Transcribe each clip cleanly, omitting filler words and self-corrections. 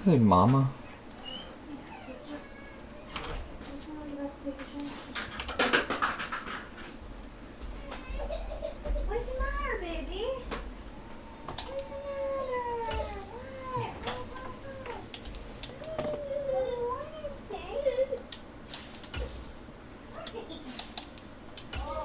say mama? What's the matter, baby? What's the matter? What? Good morning, Steve. Oh, you got me good.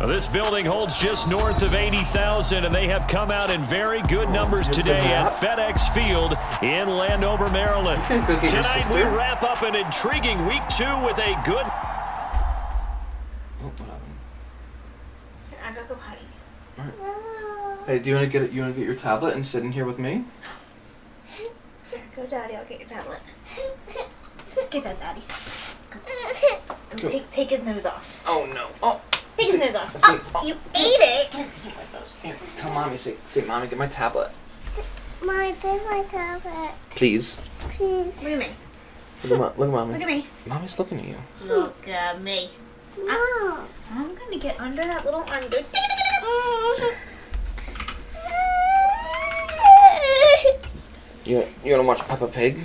This building holds just north of 80,000, and they have come out in very good numbers today at FedEx Field in Landover, Maryland. Tonight we wrap up an intriguing week 2 with a good... I gotta go potty. Hey, do you want to get your tablet and sit in here with me? Here, go, Daddy. I'll get your tablet. Get that, Daddy. Come. Take his nose off. Oh no! Oh, Take his nose off. Oh, you ate it. Here, tell mommy. Say, mommy, get my tablet. Mommy, take my tablet. Please. Please. Look at me. Look at mommy. Look at me. Mommy's looking at you. Look at me. I'm gonna get under that little under. You wanna watch Peppa Pig?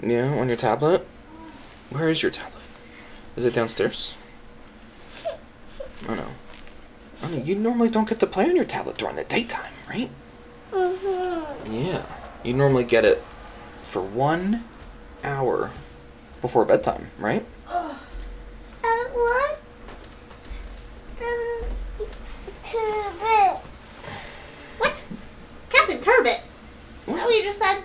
Yeah, on your tablet? Where is your tablet? Is it downstairs? Oh no. Honey, you normally don't get to play on your tablet during the daytime, right? Yeah. You normally get it for 1 hour before bedtime, right? What? Turbot. What? Captain Turbot? Is that what you just said?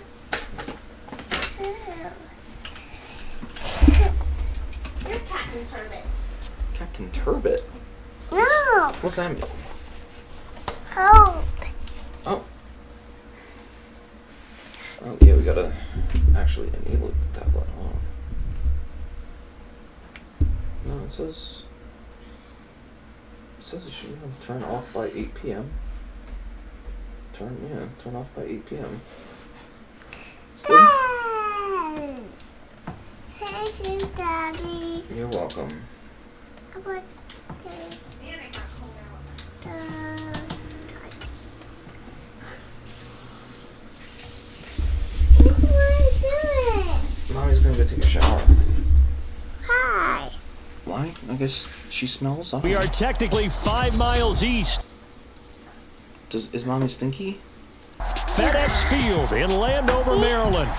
You're Captain Turbot. Captain Turbot? No. What's that mean? Help. Oh. Oh, yeah, we gotta actually enable the tablet. Hold on. No, it says it should turn off by 8 p.m. Turn off by 8 p.m. It's good. Thank you, Daddy. You're welcome. Mommy's gonna go take a shower. Hi. Why? I guess she smells. We are technically 5 miles east. Is Mommy stinky? FedEx Field in Landover, Maryland.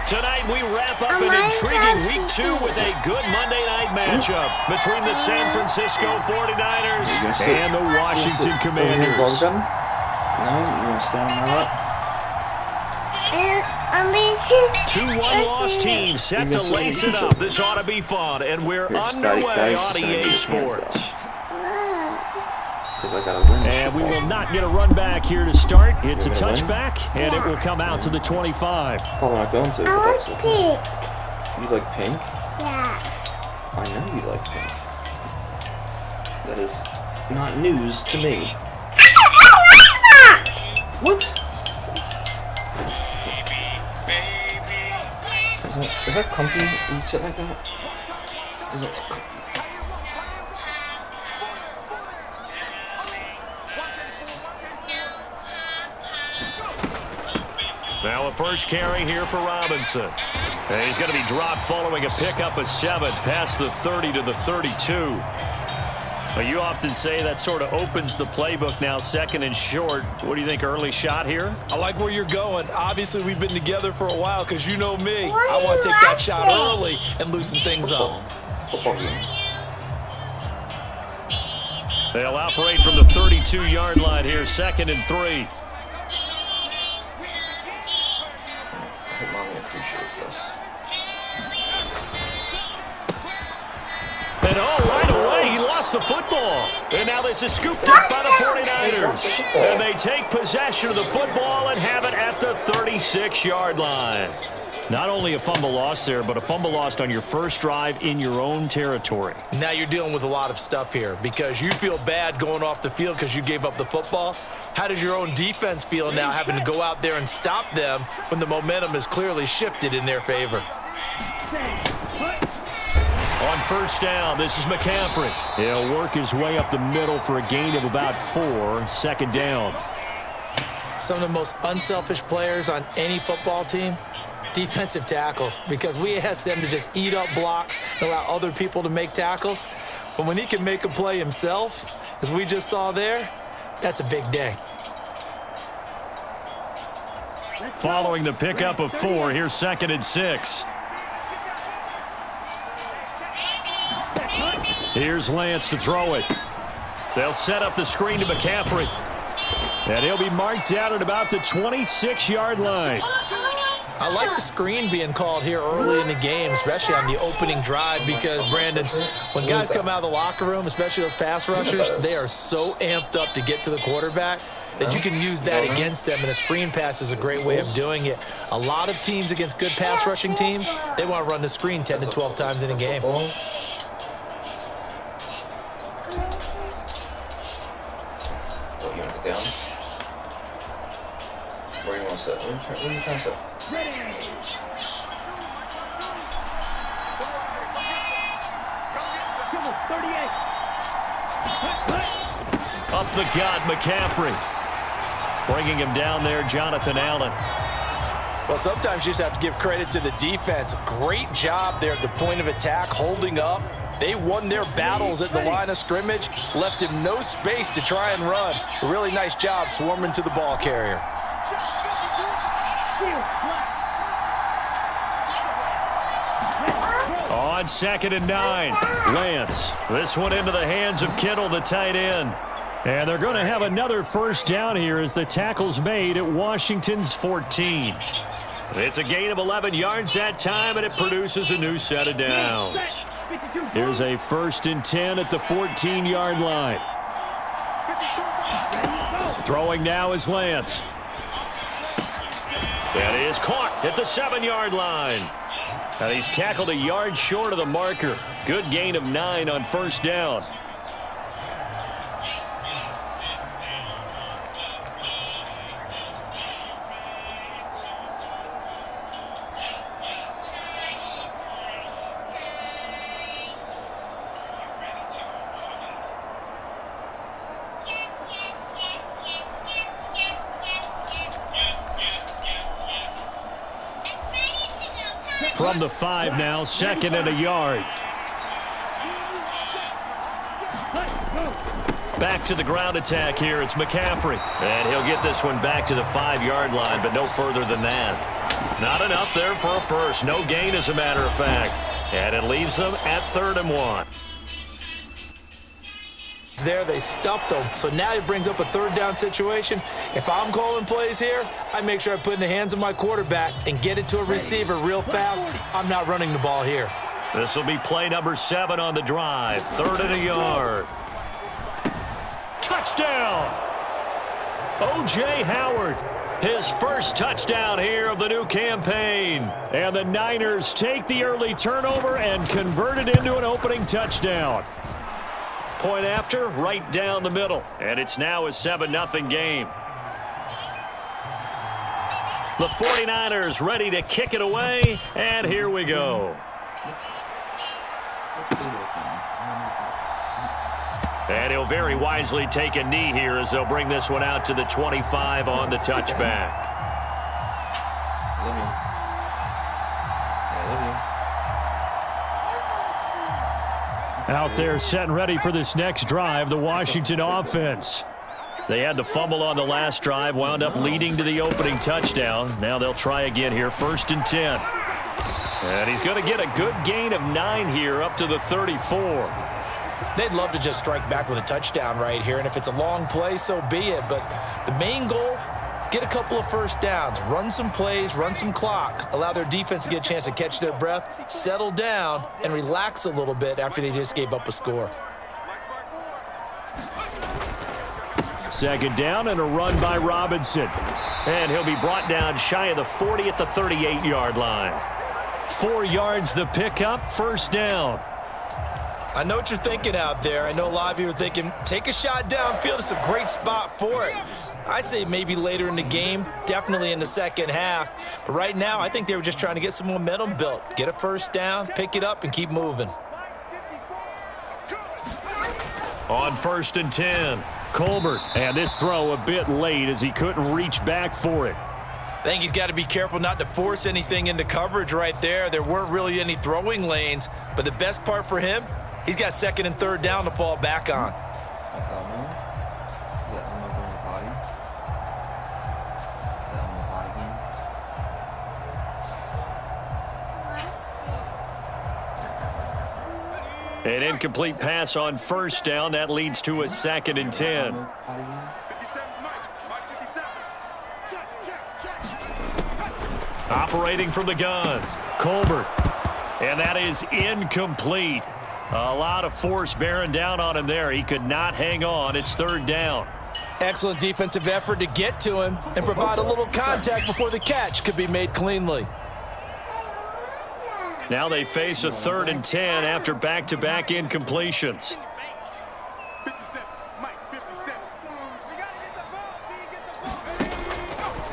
Tonight we wrap up an intriguing week 2 with a good Monday night matchup between the San Francisco 49ers and the Washington Commanders. No? You want to stay on my lap? 2-1 loss teams set to lace it up. This ought to be fun, and we're underway on EA Sports. I gotta win. And we will not get a run back here to start. It's a touchback, and it will come out to the 25. Probably not going to. I want pink. You like pink? Yeah. I know you like pink. That is not news to me. What? Is that comfy? You sit like that? Does it look comfy? Now a first carry here for Robinson. And he's going to be dropped following a pickup of 7 past the 30 to the 32. But you often say that sort of opens the playbook now, second and short. What do you think, early shot here? I like where you're going. Obviously, we've been together for a while because you know me. I want to take that shot early and loosen things up. Football game. They'll operate from the 32-yard line here, second and 3. I hope Mommy appreciates this. And right away, he lost lost the football. And now this is scooped up by the 49ers. And they take possession of the football and have it at the 36-yard line. Not only a fumble loss there, but a fumble lost on your first drive in your own territory. Now you're dealing with a lot of stuff here because you feel bad going off the field because you gave up the football. How does your own defense feel now having to go out there and stop them when the momentum is clearly shifted in their favor? On first down, this is McCaffrey. He'll work his way up the middle for a gain of about 4. Second down. Some of the most unselfish players on any football team, defensive tackles, because we ask them to just eat up blocks and allow other people to make tackles. But when he can make a play himself, as we just saw there, that's a big day. Following the pickup of 4, here's 2nd and 6. Here's Lance to throw it. They'll set up the screen to McCaffrey. And he'll be marked down at about the 26-yard line. I like the screen being called here early in the game, especially on the opening drive, because, Brandon, when guys come out of the locker room, especially those pass rushers, they are so amped up to get to the quarterback that you can use that against them, and a screen pass is a great way of doing it. A lot of teams against good pass rushing teams, they want to run the screen 10 to 12 times in a game. Down. Where do you want to sit? What are you trying to sit? Up the gut, McCaffrey. Bringing him down there, Jonathan Allen. Well, sometimes you just have to give credit to the defense. Great job there at the point of attack, holding up. They won their battles at the line of scrimmage, left him no space to try and run. A really nice job swarming to the ball carrier. On 2nd and 9, Lance. This one into the hands of Kittle, the tight end. And they're going to have another first down here as the tackle's made at Washington's 14. It's a gain of 11 yards that time, and it produces a new set of downs. Here's a 1st and 10 at the 14-yard line. Throwing now is Lance. That is caught at the 7-yard line. And he's tackled a yard short of the marker. Good gain of 9 on first down. From the 5 now, 2nd and a yard. Back to the ground attack here. It's McCaffrey. And he'll get this one back to the 5-yard line, but no further than that. Not enough there for a first. No gain, as a matter of fact. And it leaves them at 3rd and 1. There, they stuffed him. So now it brings up a 3rd down situation. If I'm calling plays here, I make sure I put it in the hands of my quarterback and get it to a receiver real fast. I'm not running the ball here. This will be play number 7 on the drive. 3rd and a yard. Touchdown! O.J. Howard, his first touchdown here of the new campaign. And the Niners take the early turnover and convert it into an opening touchdown. Point after, right down the middle. And it's now a 7-0 game. The 49ers ready to kick it away, and here we go. And he'll very wisely take a knee here as they'll bring this one out to the 25 on the touchback. Out there set and ready for this next drive, the Washington offense. They had the fumble on the last drive, wound up leading to the opening touchdown. Now they'll try again here, 1st and 10. And he's going to get a good gain of 9 here up to the 34. They'd love to just strike back with a touchdown right here, and if it's a long play, so be it. But the main goal, get a couple of first downs, run some plays, run some clock, allow their defense to get a chance to catch their breath, settle down, and relax a little bit after they just gave up a score. Second down and a run by Robinson. And he'll be brought down shy of the 40 at the 38-yard line. 4 yards the pickup, first down. I know what you're thinking out there. I know a lot of you are thinking, take a shot downfield. It's a great spot for it. I'd say maybe later in the game, definitely in the second half. But right now, I think they were just trying to get some momentum built. Get a first down, pick it up, and keep moving. On 1st and 10, Colbert. And this throw a bit late as he couldn't reach back for it. I think he's got to be careful not to force anything into coverage right there. There weren't really any throwing lanes. But the best part for him, he's got 2nd and 3rd down to fall back on. An incomplete pass on 1st down. That leads to a 2nd and 10. Operating from the gun, Colbert. And that is incomplete. A lot of force bearing down on him there. He could not hang on. It's 3rd down. Excellent defensive effort to get to him and provide a little contact before the catch could be made cleanly. Now they face a 3rd and 10 after back-to-back incompletions.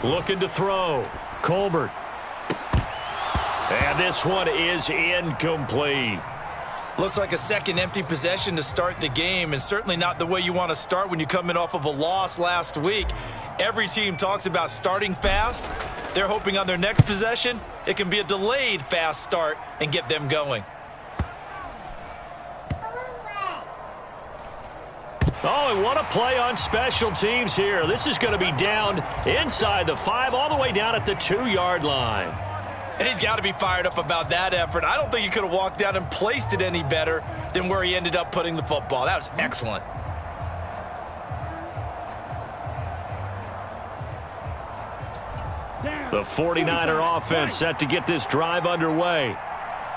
Looking to throw. Colbert. And this one is incomplete. Looks like a second empty possession to start the game, and certainly not the way you want to start when you're coming off of a loss last week. Every team talks about starting fast. They're hoping on their next possession, it can be a delayed fast start and get them going. Oh, and what a play on special teams here. This is going to be down inside the 5, all the way down at the 2-yard line. And he's got to be fired up about that effort. I don't think he could have walked down and placed it any better than where he ended up putting the football. That was excellent. The 49er offense set to get this drive underway.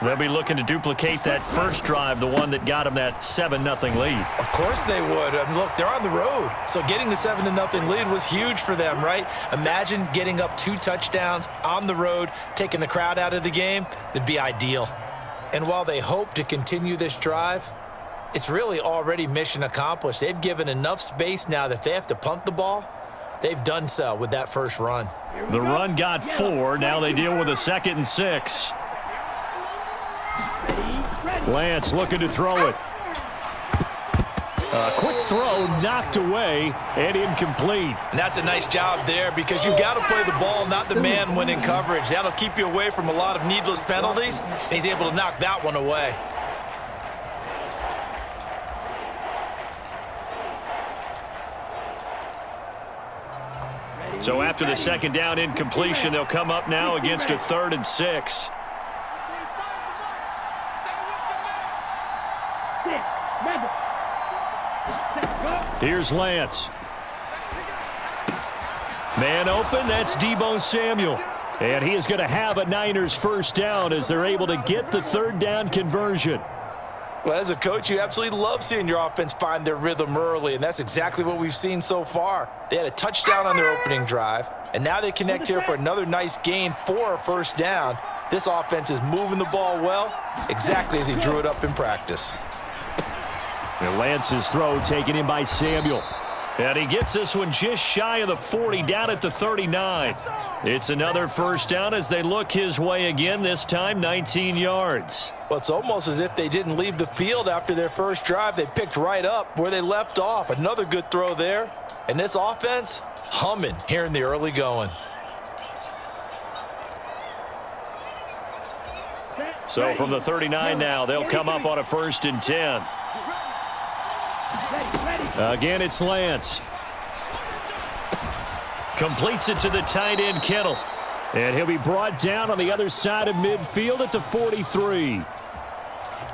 They'll be looking to duplicate that first drive, the one that got them that 7-0 lead. Of course they would. Look, they're on the road, so getting the 7-0 lead was huge for them, right? Imagine getting up 2 touchdowns on the road, taking the crowd out of the game. That'd be ideal. And while they hope to continue this drive, it's really already mission accomplished. They've given enough space now that they have to punt the ball. They've done so with that first run. The run got 4. Now they deal with a 2nd and 6. Lance looking to throw it. A quick throw knocked away and incomplete. And that's a nice job there because you've got to play the ball, not the man when in coverage. That'll keep you away from a lot of needless penalties, and he's able to knock that one away. So after the 2nd down incompletion, they'll come up now against a 3rd and 6. Here's Lance. Man open, that's Deebo Samuel. And he is going to have a Niners first down as they're able to get the 3rd down conversion. Well, as a coach, you absolutely love seeing your offense find their rhythm early, and that's exactly what we've seen so far. They had a touchdown on their opening drive, and now they connect here for another nice gain for a first down. This offense is moving the ball well, exactly as he drew it up in practice. And Lance's throw taken in by Samuel. And he gets this one just shy of the 40, down at the 39. It's another first down as they look his way again, this time 19 yards. Well, it's almost as if they didn't leave the field after their first drive. They picked right up where they left off. Another good throw there. And this offense, humming here in the early going. So from the 39 now, they'll come up on a 1st and 10. Again, it's Lance. Completes it to the tight end, Kittle. And he'll be brought down on the other side of midfield at the 43.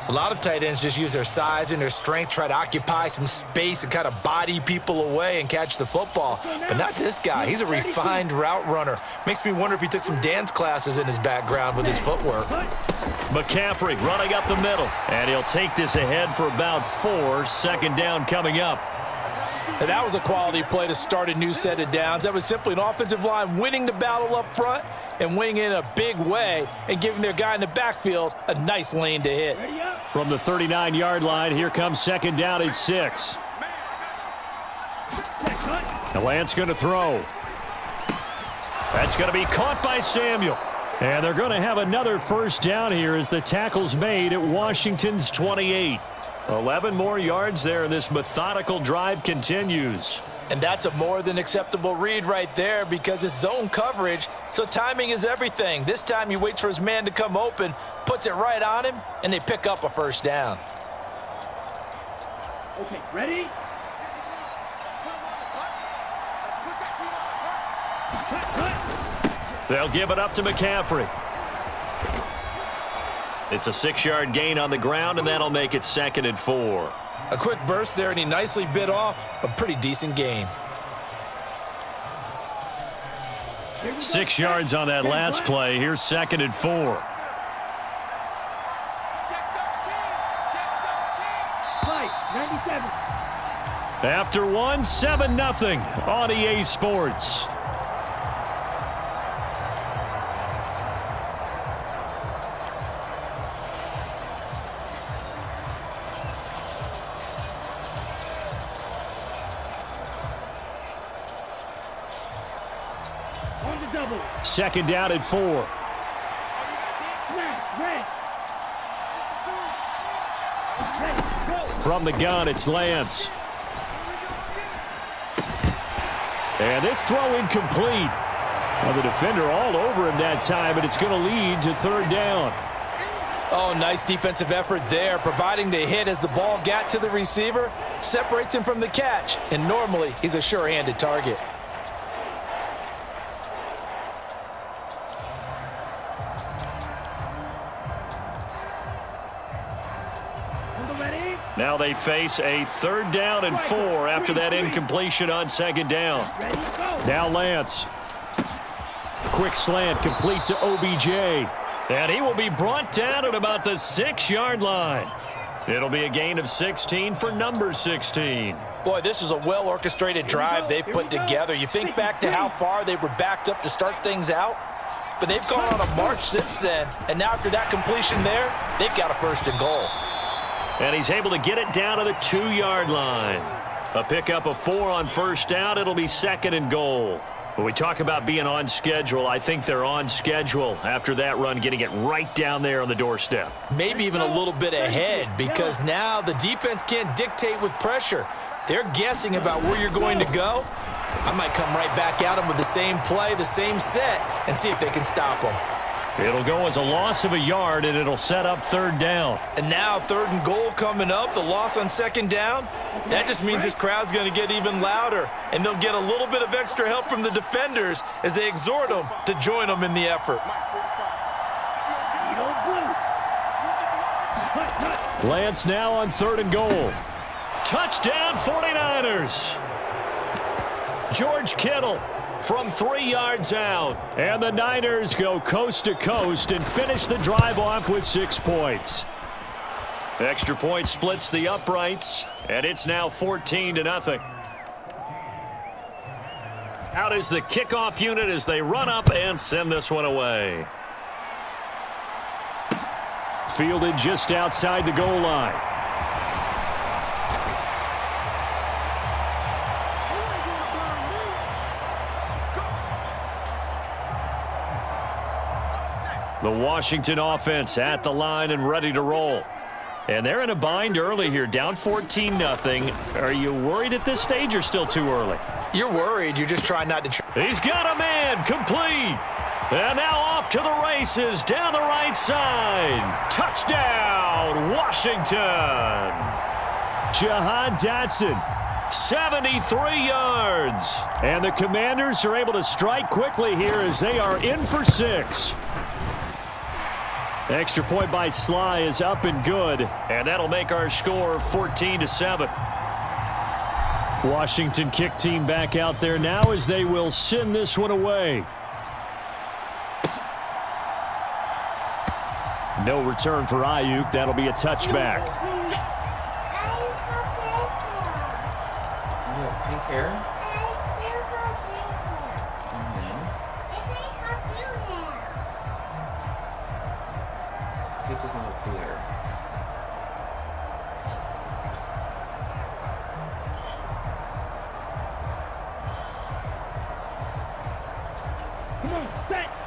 A lot of tight ends just use their size and their strength, try to occupy some space and kind of body people away and catch the football. But not this guy. He's a refined route runner. Makes me wonder if he took some dance classes in his background with his footwork. McCaffrey running up the middle. And he'll take this ahead for about 4. 2nd down coming up. And that was a quality play to start a new set of downs. That was simply an offensive line winning the battle up front and winning in a big way and giving their guy in the backfield a nice lane to hit. From the 39-yard line, here comes second down and 6. The Lance going to throw. That's going to be caught by Samuel. And they're going to have another first down here as the tackle's made at Washington's 28. 11 more yards there, and this methodical drive continues. And that's a more than acceptable read right there because it's zone coverage, so timing is everything. This time he waits for his man to come open, puts it right on him, and they pick up a first down. Okay, ready? They'll give it up to McCaffrey. It's a 6-yard gain on the ground, and that'll make it 2nd and 4. A quick burst there, and he nicely bit off a pretty decent gain. 6 yards on that last play. Here's 2nd and 4. After one, 7-0 on EA Sports. Second down and 4. From the gun, it's Lance. And this throw incomplete. Well, the defender all over him that time, and it's going to lead to 3rd down. Oh, nice defensive effort there, providing the hit as the ball got to the receiver, separates him from the catch, and normally he's a sure-handed target. Now they face a 3rd down and 4 after that incompletion on 2nd down. Now Lance. Quick slant complete to OBJ. And he will be brought down at about the 6-yard line. It'll be a gain of 16 for number 16. Boy, this is a well-orchestrated drive they've put together. You think back to how far they were backed up to start things out, but they've gone on a march since then. And now after that completion there, they've got a 1st and goal. And he's able to get it down to the 2-yard line. A pickup of 4 on 1st down. It'll be 2nd and goal. When we talk about being on schedule, I think they're on schedule after that run, getting it right down there on the doorstep. Maybe even a little bit ahead because now the defense can't dictate with pressure. They're guessing about where you're going to go. I might come right back at them with the same play, the same set, and see if they can stop them. It'll go as a loss of a yard, and it'll set up 3rd down. And now 3rd and goal coming up, the loss on 2nd down. That just means this crowd's going to get even louder, and they'll get a little bit of extra help from the defenders as they exhort them to join them in the effort. Lance now on 3rd and goal. Touchdown 49ers. George Kittle from 3 yards out. And the Niners go coast to coast and finish the drive off with 6 points. Extra point splits the uprights, and it's now 14-0. Out is the kickoff unit as they run up and send this one away. Fielded just outside the goal line. The Washington offense at the line and ready to roll. And they're in a bind early here, down 14-0. Are you worried at this stage or still too early? You're worried. You're just trying not to... He's got a man complete. And now off to the races down the right side. Touchdown, Washington. Jahan Dotson, 73 yards. And the Commanders are able to strike quickly here as they are in for 6. Extra point by Sly is up and good, and that'll make our score 14-7. Washington kick team back out there now as they will send this one away. No return for Ayuk. That'll be a touchback. got pink hair. Kate does not have blue hair.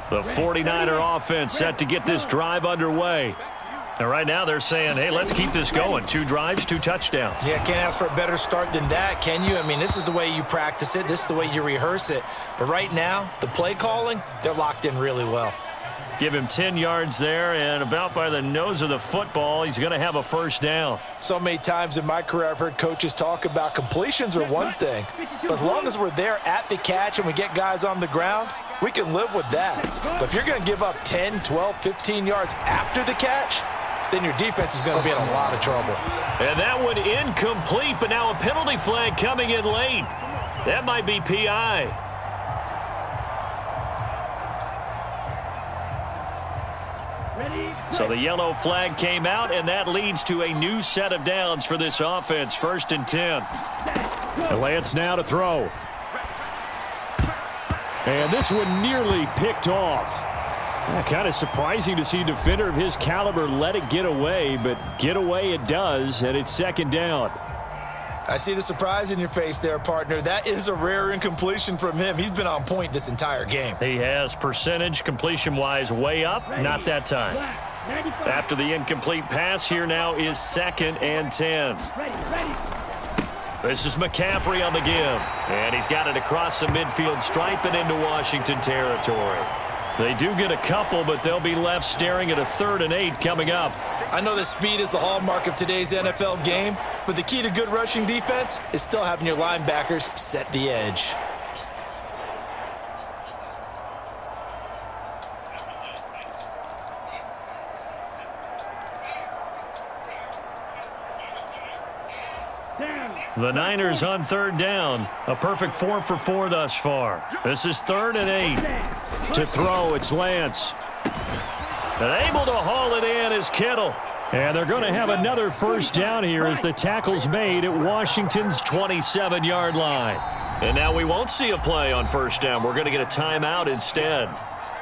The 49er offense set to get this drive underway. And right now they're saying, hey, let's keep this going. 2 drives, 2 touchdowns. Yeah, can't ask for a better start than that, can you? I mean, this is the way you practice it. This is the way you rehearse it. But right now, the play calling, they're locked in really well. Give him 10 yards there, and about by the nose of the football, he's going to have a first down. So many times in my career, I've heard coaches talk about completions are one thing. But as long as we're there at the catch and we get guys on the ground, we can live with that. But if you're going to give up 10, 12, 15 yards after the catch, then your defense is going to be in a lot of trouble. And that one incomplete, but now a penalty flag coming in late. That might be PI. So the yellow flag came out, and that leads to a new set of downs for this offense. 1st and 10. And Lance now to throw. And this one nearly picked off. Kind of surprising to see a defender of his caliber let it get away, but get away it does, and it's 2nd down. I see the surprise in your face there, partner. That is a rare incompletion from him. He's been on point this entire game. He has percentage completion-wise way up, not that time. After the incomplete pass, here now is 2nd and 10. This is McCaffrey on the give, and he's got it across the midfield stripe and into Washington territory. They do get a couple, but they'll be left staring at a 3rd and 8 coming up. I know that speed is the hallmark of today's NFL game, but the key to good rushing defense is still having your linebackers set the edge. The Niners on 3rd down. A perfect 4 for 4 thus far. This is 3rd and 8. To throw, it's Lance. And able to haul it in is Kittle. And they're going to have another first down here as the tackle's made at Washington's 27-yard line. And now we won't see a play on 1st down. We're going to get a timeout instead.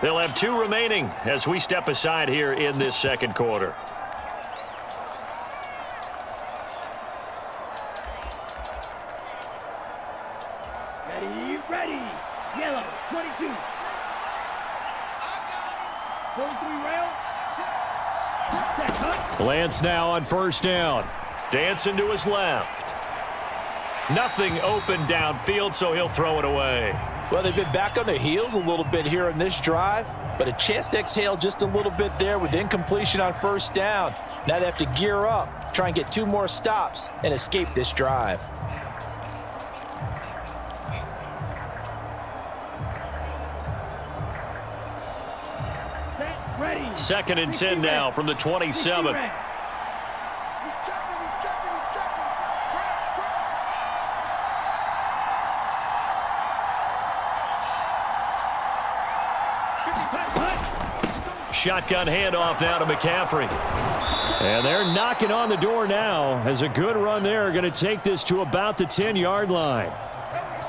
They'll have 2 remaining as we step aside here in this 2nd quarter. Ready. Yellow, 22. 43 rail. Lance now on 1st down. Dancing to his left. Nothing open downfield, so he'll throw it away. Well, they've been back on their heels a little bit here in this drive, but a chance to exhale just a little bit there with incompletion on 1st down. Now they have to gear up, try and get 2 more stops, and escape this drive. Ready. 2nd and 10 now from the 27. Shotgun handoff now to McCaffrey. And they're knocking on the door now as a good run there going to take this to about the 10-yard line.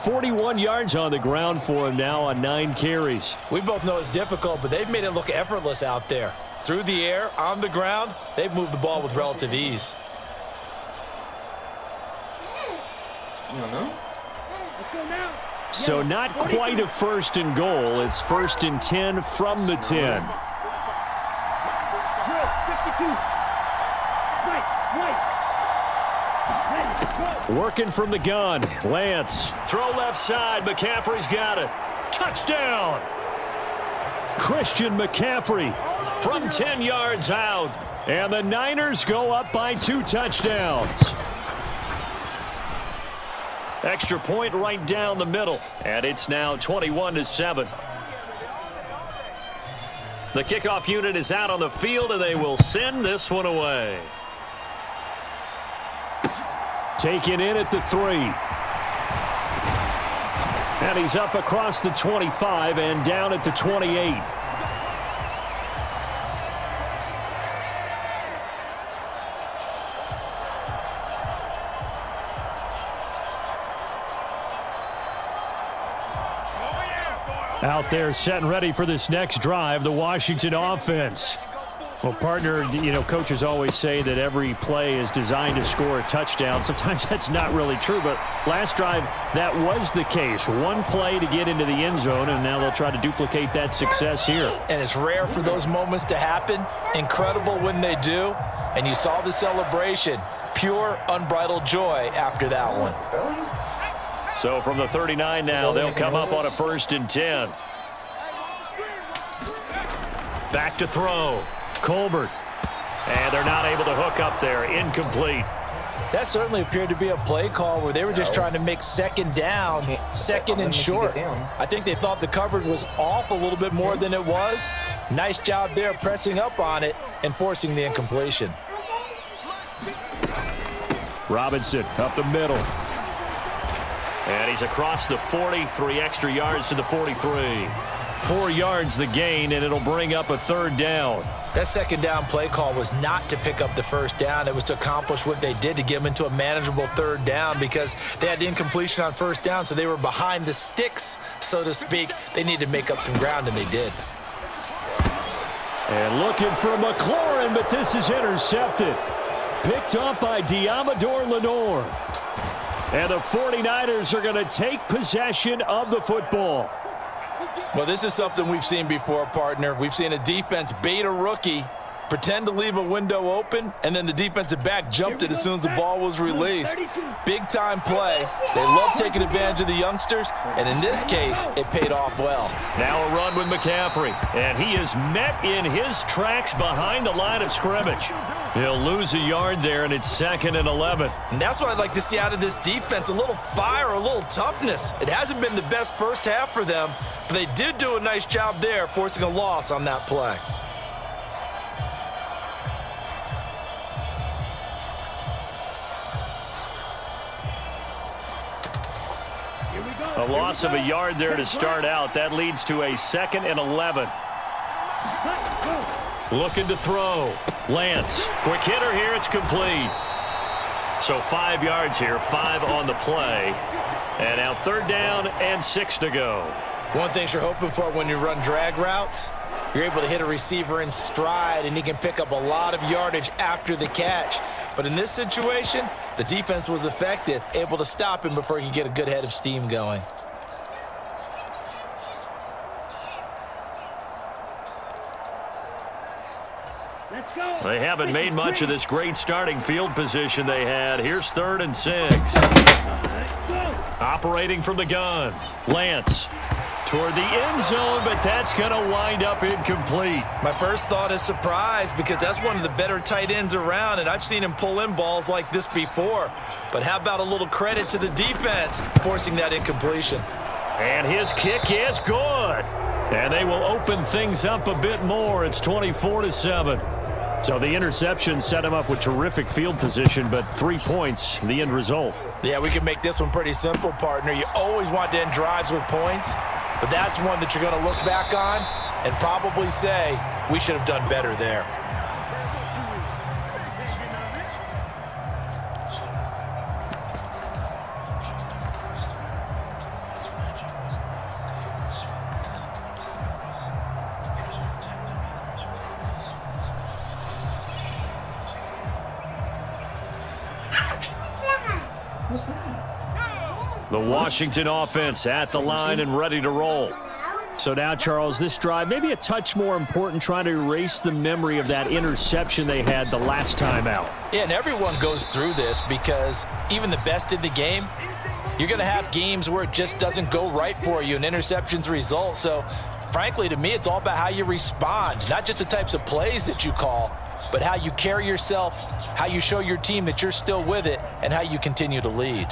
41 yards on the ground for him now on 9 carries. We both know it's difficult, but they've made it look effortless out there. Through the air, on the ground, they've moved the ball with relative ease. You don't know? So not quite a 1st and goal. It's 1st and 10 from the 10. Working from the gun. Lance. Throw left side. McCaffrey's got it. Touchdown. Christian McCaffrey from 10 yards out. And the Niners go up by 2 touchdowns. Extra point right down the middle. And it's now 21-7. The kickoff unit is out on the field, and they will send this one away. Taken in at the 3. And he's up across the 25 and down at the 28. Out there set and ready for this next drive, the Washington offense. Well, partner, coaches always say that every play is designed to score a touchdown. Sometimes that's not really true, but last drive, that was the case. One play to get into the end zone, and now they'll try to duplicate that success here. And it's rare for those moments to happen. Incredible when they do. And you saw the celebration. Pure, unbridled joy after that one. So from the 39 now, they'll come up on a 1st and 10. Back to throw. Colbert. And they're not able to hook up there. Incomplete. That certainly appeared to be a play call where they were just trying to make second down, second and short. I think they thought the coverage was off a little bit more than it was. Nice job there pressing up on it and forcing the incompletion. Robinson up the middle. And he's across the 40, 3 extra yards to the 43. 4 yards the gain, and it'll bring up a 3rd down. That second down play call was not to pick up the 1st down. It was to accomplish what they did, to get them into a manageable 3rd down, because they had incompletion on 1st down, so they were behind the sticks, so to speak. They needed to make up some ground, and they did. And looking for McLaurin, but this is intercepted. Picked up by Diamador Lenore. And the 49ers are going to take possession of the football. Well, this is something we've seen before, partner. We've seen a defense bait a rookie, pretend to leave a window open, and then the defensive back jumped it as soon as the ball was released. Big-time play. They love taking advantage of the youngsters, and in this case, it paid off well. Now a run with McCaffrey, and he is met in his tracks behind the line of scrimmage. He'll lose a yard there, and it's 2nd and 11. And that's what I'd like to see out of this defense, a little fire, a little toughness. It hasn't been the best first half for them, but they did do a nice job there, forcing a loss on that play. A loss of a yard there to start out. That leads to a 2nd and 11. Looking to throw. Lance. Quick hitter here. It's complete. So 5 yards here. 5 on the play. And now 3rd down and 6 to go. One thing you're hoping for when you run drag routes, you're able to hit a receiver in stride, and he can pick up a lot of yardage after the catch. But in this situation, the defense was effective, able to stop him before he could get a good head of steam going. They haven't made much of this great starting field position they had. Here's 3rd and 6. Operating from the gun. Lance toward the end zone, but that's going to wind up incomplete. My first thought is surprise, because that's one of the better tight ends around, and I've seen him pull in balls like this before. But how about a little credit to the defense forcing that incompletion? And his kick is good. And they will open things up a bit more. It's 24-7. So the interception set him up with terrific field position, but 3 points, the end result. Yeah, we can make this one pretty simple, partner. You always want to end drives with points, but that's one that you're going to look back on and probably say, we should have done better there. The Washington offense at the line and ready to roll. So now, Charles, this drive maybe a touch more important, trying to erase the memory of that interception they had the last time out. Yeah, and everyone goes through this, because even the best in the game, you're going to have games where it just doesn't go right for you and interceptions result. So, frankly, to me, it's all about how you respond, not just the types of plays that you call, but how you carry yourself, how you show your team that you're still with it, and how you continue to lead.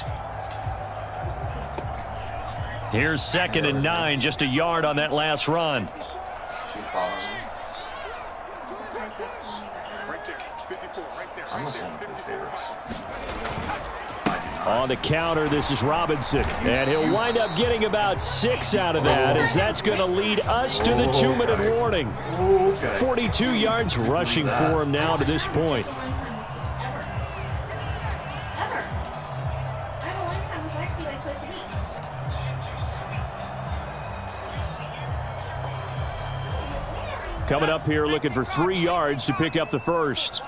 Here's 2nd and 9, just a yard on that last run. She's following me. I'm not one of his favorites. On the counter, this is Robinson. And he'll wind up getting about 6 out of that, as that's going to lead us to the 2-minute warning. 42 yards rushing for him now to this point. Coming up here looking for 3 yards to pick up the first.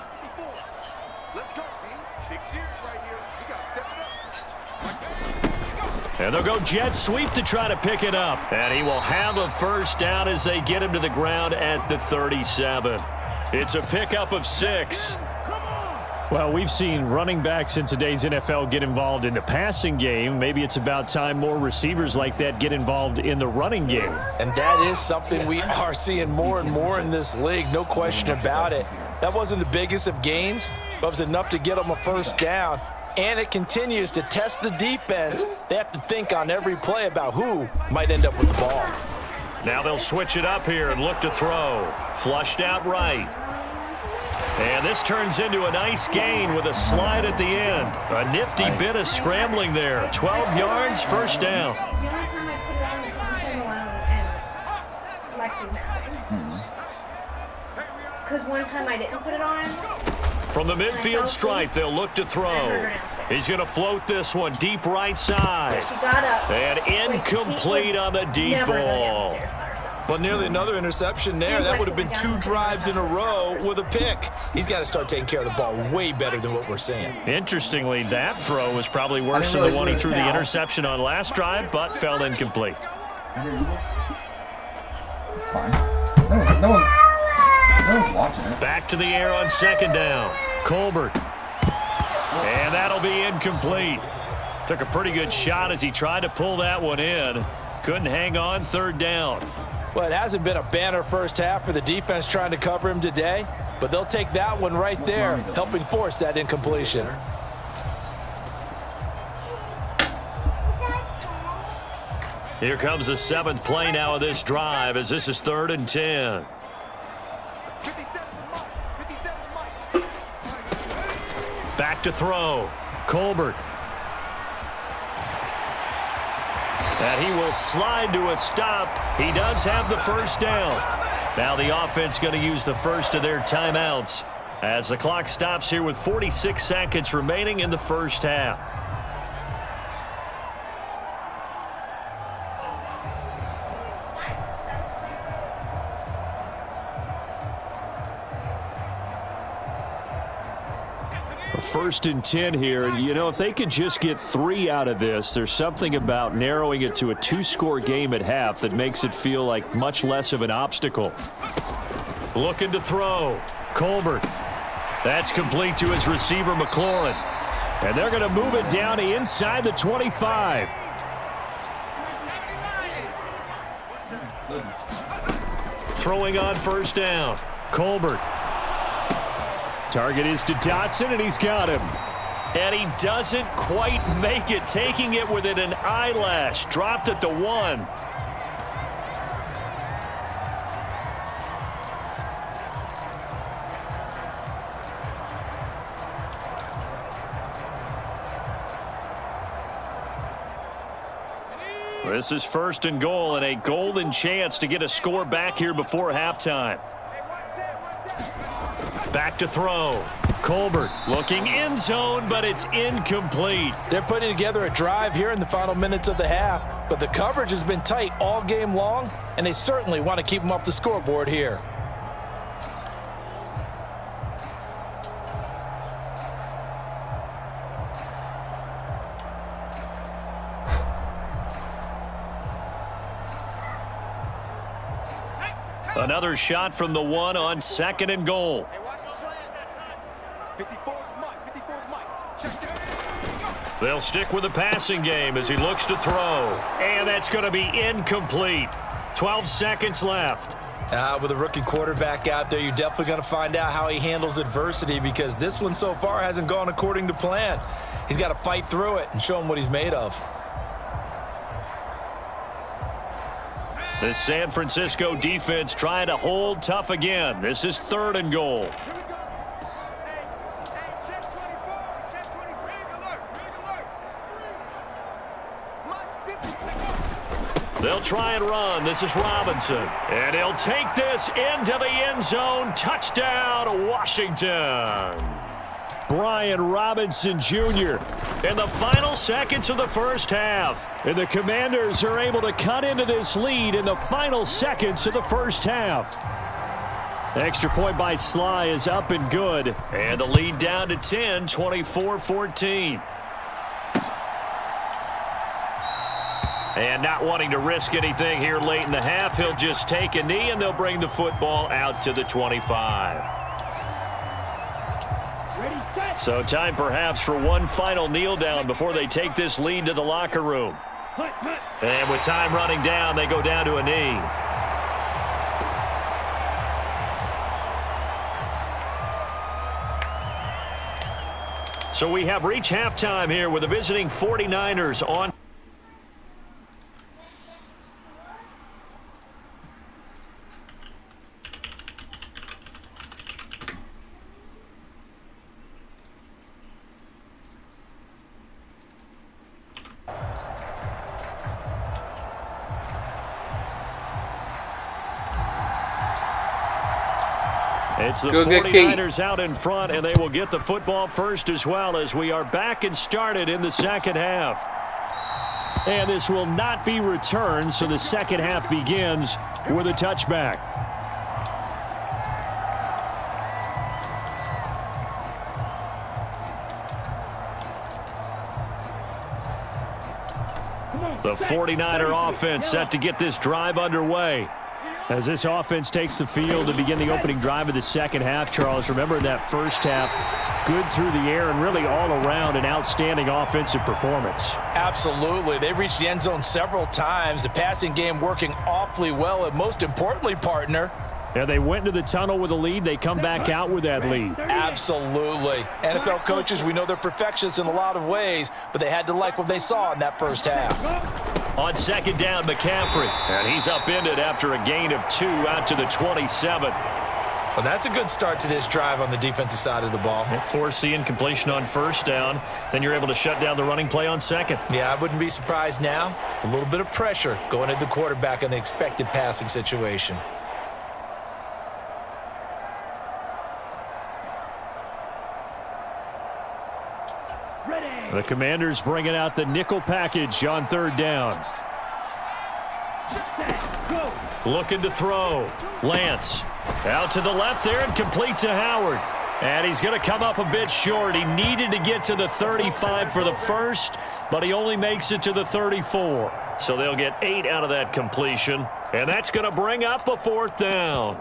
Let's go, team. Big series right here. We got to step it up. And they'll go jet sweep to try to pick it up. And he will have a first down as they get him to the ground at the 37. It's a pickup of 6. Well, we've seen running backs in today's NFL get involved in the passing game. Maybe it's about time more receivers like that get involved in the running game. And that is something we are seeing more and more in this league, no question about it. That wasn't the biggest of gains, but it was enough to get them a first down. And it continues to test the defense. They have to think on every play about who might end up with the ball. Now they'll switch it up here and look to throw. Flushed out right. And this turns into a nice gain with a slide at the end. A nifty bit of scrambling there. 12 yards, first down. The only time I put it on is when I'm home alone and Lexi's napping. Because one time I didn't put it on. From the midfield stripe, they'll look to throw. He's going to float this one deep right side. She got up. And incomplete on the deep ball. Well, nearly another interception there. That would have been 2 drives in a row with a pick. He's got to start taking care of the ball way better than what we're seeing. Interestingly, that throw was probably worse than the one he threw the interception on last drive, but fell incomplete. It's fine. No one's watching it. Back to the air on second down. Colbert. And that'll be incomplete. Took a pretty good shot as he tried to pull that one in. Couldn't hang on, third down. Well, it hasn't been a banner first half for the defense trying to cover him today, but they'll take that one right there, helping force that incompletion. Here comes the 7th play now of this drive as this is 3rd and 10. 57 Mike. Back to throw. Colbert. And he will slide to a stop. He does have the first down. Now the offense going to use the first of their timeouts as the clock stops here with 46 seconds remaining in the first half. First and 10 here. And, you know, if they could just get 3 out of this, there's something about narrowing it to a 2-score game at half that makes it feel like much less of an obstacle. Looking to throw. Colbert. That's complete to his receiver, McLaurin. And they're going to move it down to inside the 25. Throwing on first down. Colbert. Target is to Dotson, and he's got him. And he doesn't quite make it, taking it within an eyelash. Dropped at the 1. This is 1st and goal and a golden chance to get a score back here before halftime. Back to throw. Colbert looking end zone, but it's incomplete. They're putting together a drive here in the final minutes of the half, but the coverage has been tight all game long, and they certainly want to keep them off the scoreboard here. Another shot from the 1 on 2nd and goal. 54 Mike. Check. They'll stick with the passing game as he looks to throw. And that's going to be incomplete. 12 seconds left. With a rookie quarterback out there, you're definitely going to find out how he handles adversity because this one so far hasn't gone according to plan. He's got to fight through it and show him what he's made of. The San Francisco defense trying to hold tough again. This is 3rd and goal. They'll try and run. This is Robinson. And he'll take this into the end zone. Touchdown, Washington. Brian Robinson Jr. In the final seconds of the first half. And the Commanders are able to cut into this lead in the final seconds of the first half. Extra point by Sly is up and good. And the lead down to 10, 24-14. And not wanting to risk anything here late in the half, he'll just take a knee, and they'll bring the football out to the 25. Ready, set. So time perhaps for one final kneel down before they take this lead to the locker room. Hut, hut. And with time running down, they go down to a knee. So we have reached halftime here with the visiting 49ers on. It's the 49ers out in front, and they will get the football first as well as we are back and started in the second half. And this will not be returned, so the second half begins with a touchback. The 49er offense set to get this drive underway. As this offense takes the field to begin the opening drive of the second half, Charles, remember in that first half, good through the air and really all around an outstanding offensive performance. Absolutely. They've reached the end zone several times. The passing game working awfully well, and most importantly, partner. Yeah, they went into the tunnel with a lead. They come back out with that lead. Absolutely. NFL coaches, we know they're perfectionists in a lot of ways, but they had to like what they saw in that first half. On second down, McCaffrey. And he's upended after a gain of 2 out to the 27. Well, that's a good start to this drive on the defensive side of the ball. Force the incompletion on first down. Then you're able to shut down the running play on second. Yeah, I wouldn't be surprised now. A little bit of pressure going at the quarterback in the expected passing situation. The Commanders bringing out the nickel package on third down. Looking to throw. Lance out to the left there and complete to Howard. And he's going to come up a bit short. He needed to get to the 35 for the first, but he only makes it to the 34. So they'll get 8 out of that completion. And that's going to bring up a fourth down.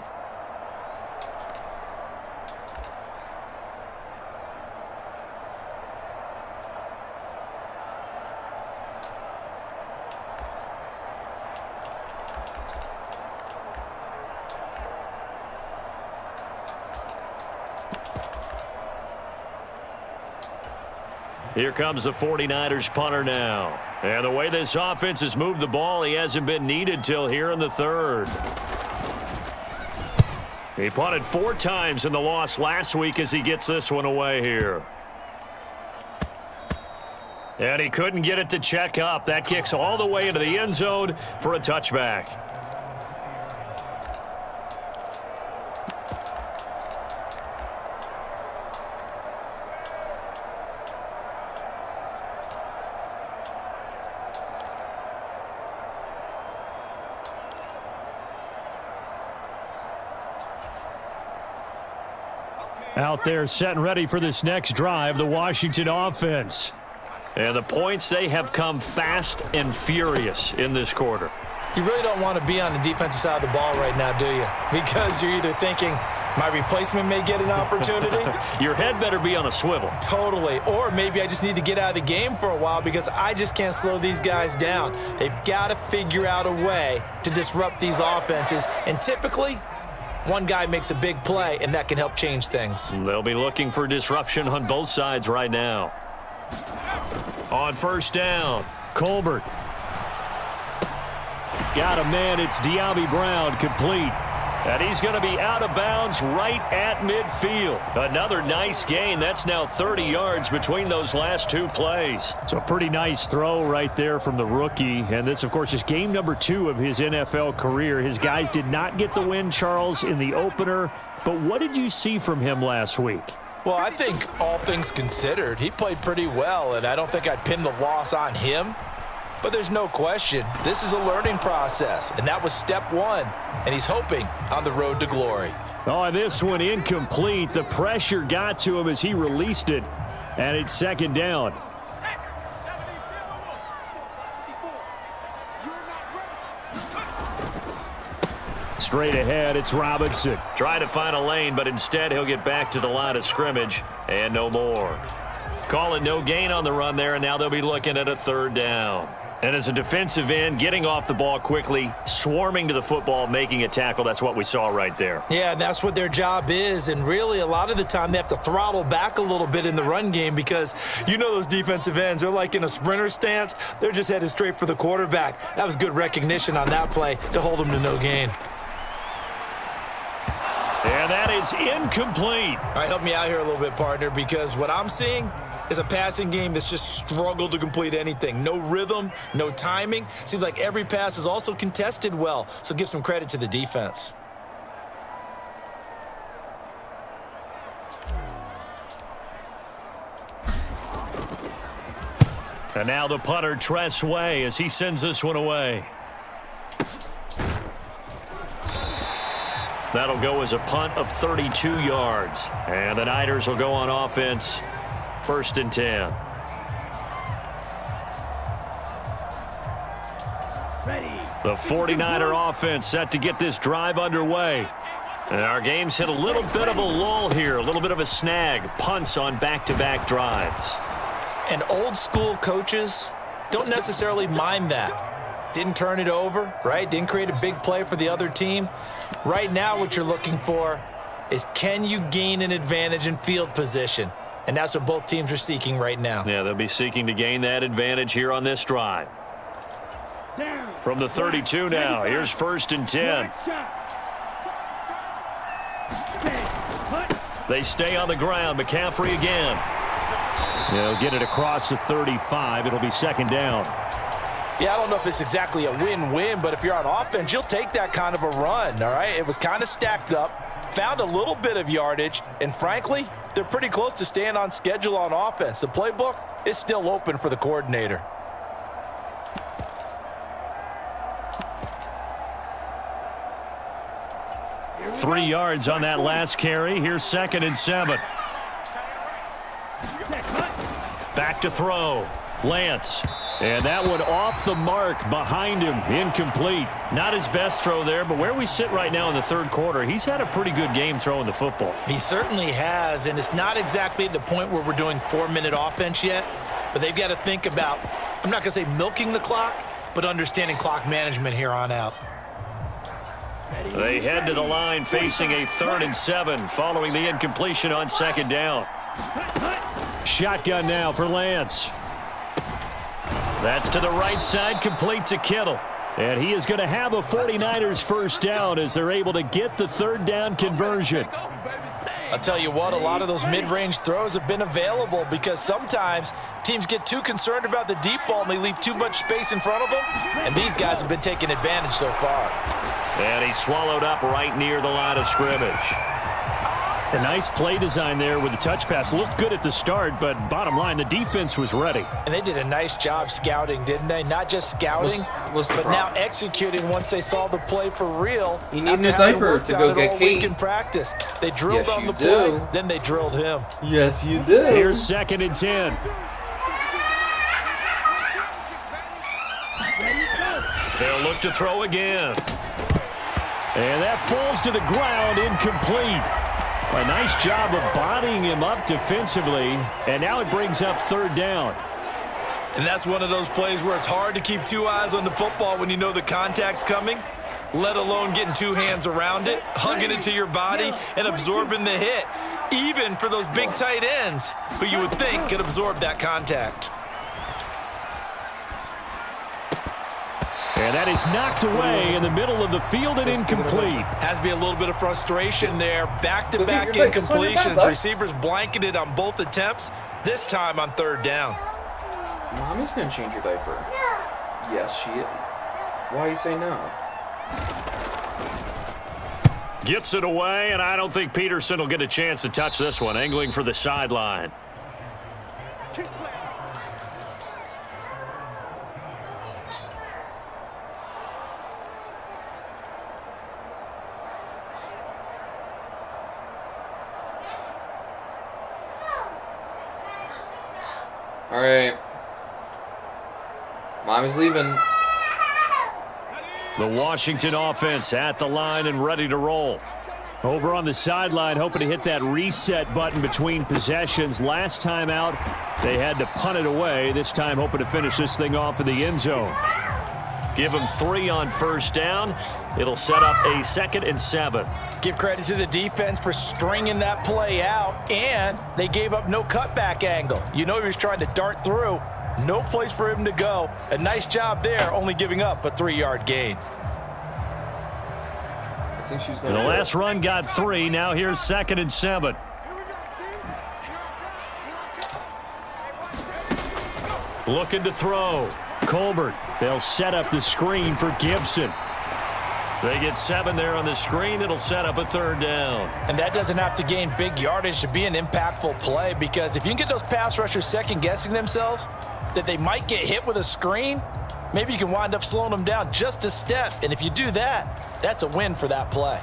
Here comes the 49ers punter now. And the way this offense has moved the ball, he hasn't been needed till here in the third. He punted 4 times in the loss last week as he gets this one away here. And he couldn't get it to check up. That kicks all the way into the end zone for a touchback. Out there set and ready for this next drive, the Washington offense. And the points, they have come fast and furious in this quarter. You really don't want to be on the defensive side of the ball right now, do you? Because you're either thinking, my replacement may get an opportunity. Your head better be on a swivel. Totally. Or maybe I just need to get out of the game for a while because I just can't slow these guys down. They've got to figure out a way to disrupt these offenses. And typically, one guy makes a big play, and that can help change things. They'll be looking for disruption on both sides right now. On first down, Colbert. Got a man. It's De'Ami Brown, complete. And he's going to be out of bounds right at midfield. Another nice gain. That's now 30 yards between those last 2 plays. So a pretty nice throw right there from the rookie. And this, of course, is game number 2 of his NFL career. His guys did not get the win, Charles, in the opener. But what did you see from him last week? Well, I think all things considered, he played pretty well, and I don't think I'd pin the loss on him. But there's no question, this is a learning process, and that was step one, and he's hoping on the road to glory. Oh, this one incomplete. The pressure got to him as he released it, and it's second down. Straight ahead, it's Robinson. Trying to find a lane, but instead he'll get back to the line of scrimmage and no more. Call it no gain on the run there, and now they'll be looking at a third down. And as a defensive end, getting off the ball quickly, swarming to the football, making a tackle, that's what we saw right there. Yeah, that's what their job is, and really a lot of the time they have to throttle back a little bit in the run game because you know those defensive ends, they're like in a sprinter stance. They're just headed straight for the quarterback. That was good recognition on that play to hold them to no gain. And that is incomplete. All right, help me out here a little bit, partner, because what I'm seeing is a passing game that's just struggled to complete anything. No rhythm, no timing. Seems like every pass is also contested well, so give some credit to the defense. And now the punter, Tress Way, as he sends this one away. That'll go as a punt of 32 yards. And the Niners will go on offense, 1st and 10. Ready. The 49er offense set to get this drive underway. And our game's hit a little bit of a lull here, a little bit of a snag. Punts on back-to-back drives. And old school coaches don't necessarily mind that. Didn't turn it over, right? Didn't create a big play for the other team. Right now what you're looking for is can you gain an advantage in field position? And that's what both teams are seeking right now. Yeah, they'll be seeking to gain that advantage here on this drive. Down. From the 32 now, here's 1st and 10. They stay on the ground. McCaffrey again. They'll get it across the 35. It'll be 2nd down. Yeah, I don't know if it's exactly a win-win, but if you're on offense, you'll take that kind of a run, all right? It was kind of stacked up, found a little bit of yardage, and frankly, they're pretty close to staying on schedule on offense. The playbook is still open for the coordinator. Three yards on that last carry. Here's 2nd and 7. Back to throw. Lance. And that one off the mark behind him. Incomplete. Not his best throw there, but where we sit right now in the 3rd quarter, he's had a pretty good game throwing the football. He certainly has, and it's not exactly at the point where we're doing 4-minute offense yet, but they've got to think about, I'm not going to say milking the clock, but understanding clock management here on out. They head to the line facing a 3rd and 7 following the incompletion on 2nd down. Shotgun now for Lance. That's to the right side, complete to Kittle. And he is going to have a 49ers 1st down as they're able to get the 3rd down conversion. I'll tell you what, a lot of those mid-range throws have been available because sometimes teams get too concerned about the deep ball and they leave too much space in front of them, and these guys have been taking advantage so far. And he swallowed up right near the line of scrimmage. A nice play design there with the touch pass. Looked good at the start, but bottom line, the defense was ready. And they did a nice job scouting, didn't they? Not just scouting, but now executing once they saw the play for real. You need a diaper to go get Kate. In practice. They drilled on the play, then they drilled him. Yes, you do. Here's 2nd and 10. They'll look to throw again. And that falls to the ground, incomplete. A nice job of bodying him up defensively, and now it brings up 3rd down. And that's one of those plays where it's hard to keep two eyes on the football when you know the contact's coming, let alone getting two hands around it, hugging it to your body, and absorbing the hit, even for those big tight ends who you would think could absorb that contact. And that is knocked away in the middle of the field and incomplete. Has to be a little bit of frustration there. Back-to-back incompletions. Receivers blanketed on both attempts, this time on 3rd down. Mommy's going to change your diaper. No. Yes, she is. Why you say no? Gets it away, and I don't think Peterson will get a chance to touch this one. Angling for the sideline. All right. Mommy's leaving. The Washington offense at the line and ready to roll. Over on the sideline, hoping to hit that reset button between possessions. Last time out, they had to punt it away. This time, hoping to finish this thing off in the end zone. Give them 3 on first down. It'll set up a 2nd and 7. Give credit to the defense for stringing that play out, and they gave up no cutback angle. You know he was trying to dart through. No place for him to go. A nice job there, only giving up a 3-yard gain. I think she's The going to last run got 3. Now here's 2nd and 7. Looking to throw. Colbert. They'll set up the screen for Gibson. They get 7 there on the screen. It'll set up a 3rd down. And that doesn't have to gain big yardage to be an impactful play, because if you can get those pass rushers second-guessing themselves that they might get hit with a screen, maybe you can wind up slowing them down just a step. And if you do that, that's a win for that play.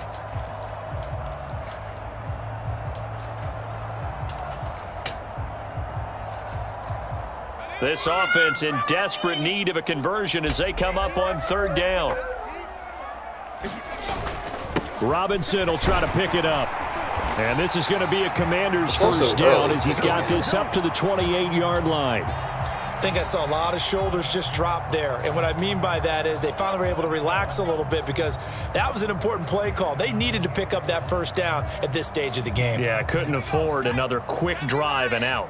This offense in desperate need of a conversion as they come up on 3rd down. Robinson will try to pick it up. And this is going to be a Commander's first down as he's got this up to the 28-yard line. I think I saw a lot of shoulders just drop there. And what I mean by that is they finally were able to relax a little bit, because that was an important play call. They needed to pick up that first down at this stage of the game. Yeah, couldn't afford another quick drive and out.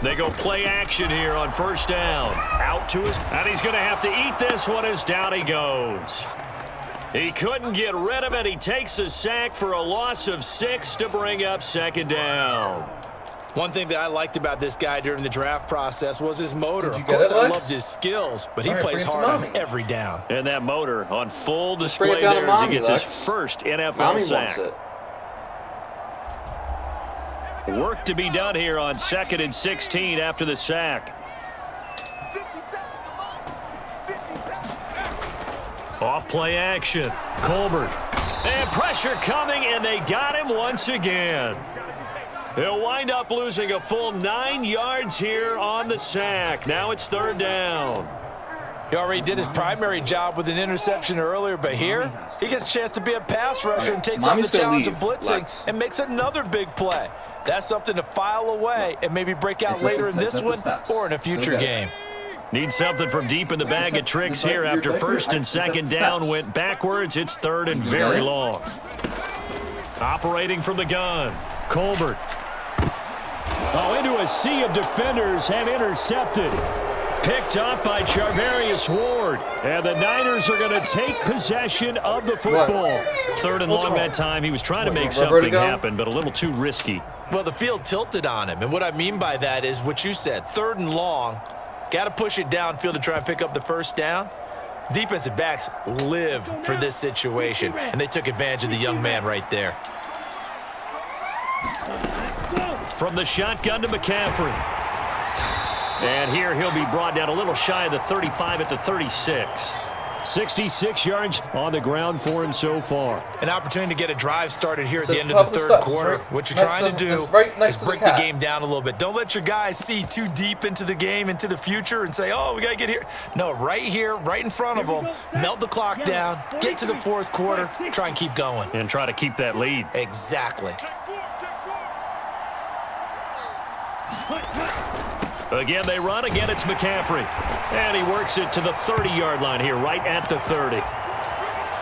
They go play action here on first down. Out to his, and he's going to have to eat this one as down he goes. He couldn't get rid of it. He takes a sack for a loss of 6 to bring up 2nd down. One thing that I liked about this guy during the draft process was his motor. Of course, I loved his skills, but he plays hard on every down. And that motor on full display there as he gets his first NFL sack. Work to be done here on 2nd and 16 after the sack. Off play action. Colbert. And pressure coming, and they got him once again. He'll wind up losing a full 9 yards here on the sack. Now it's 3rd down. He already did his primary job with an interception earlier, but here he gets a chance to be a pass rusher and takes on the challenge of blitzing and makes another big play. That's something to file away and maybe break out later in this one or in a future game. Need something from deep in the bag of tricks here after 1st and 2nd down went backwards. It's 3rd and very long. Operating from the gun. Colbert. Oh, into a sea of defenders and intercepted. Picked up by Charvarius Ward. And the Niners are going to take possession of the football. 3rd and long that time. He was trying to make something happen, but a little too risky. Well, the field tilted on him. And what I mean by that is what you said. 3rd and long. Got to push it downfield to try and pick up the first down. Defensive backs live for this situation, and they took advantage of the young man right there. From the shotgun to McCaffrey. And here he'll be brought down a little shy of the 35 at the 36. 66 yards on the ground for him so far. An opportunity to get a drive started here at the end of the 3rd quarter. What you're trying to do is break the game down a little bit. Don't let your guys see too deep into the game, into the future, and say, oh, we got to get here. No, right here, right in front of them, melt the clock down, get to the 4th quarter, try and keep going. And try to keep that lead. Exactly. Again, they run. Again, it's McCaffrey. And he works it to the 30-yard line here, right at the 30.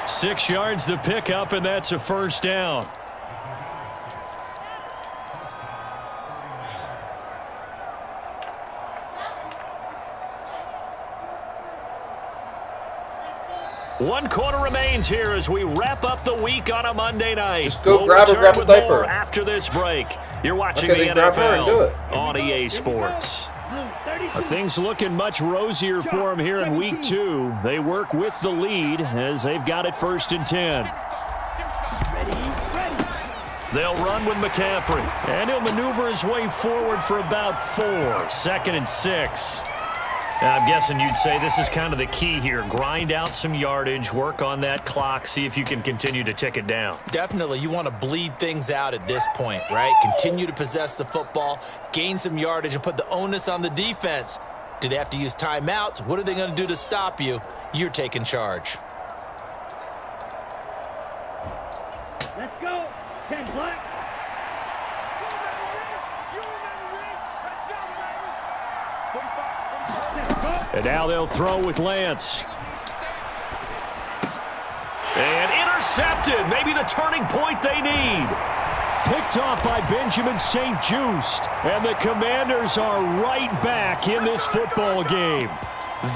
6 yards the pickup, and that's a first down. One quarter remains here as we wrap up the week on a Monday night. Just go grab a diaper. After this break, you're watching the NFL on EA Sports. Things looking much rosier for them here in week 2. They work with the lead as they've got it 1st and 10. They'll run with McCaffrey, and he'll maneuver his way forward for about 4. 2nd and 6. I'm guessing you'd say this is kind of the key here. Grind out some yardage, work on that clock, see if you can continue to tick it down. Definitely, you want to bleed things out at this point, right? Continue to possess the football, gain some yardage, and put the onus on the defense. Do they have to use timeouts? What are they going to do to stop you? You're taking charge. Let's go. 10 black. And now they'll throw with Lance. And intercepted. Maybe the turning point they need. Picked off by Benjamin St. Just. And the Commanders are right back in this football game.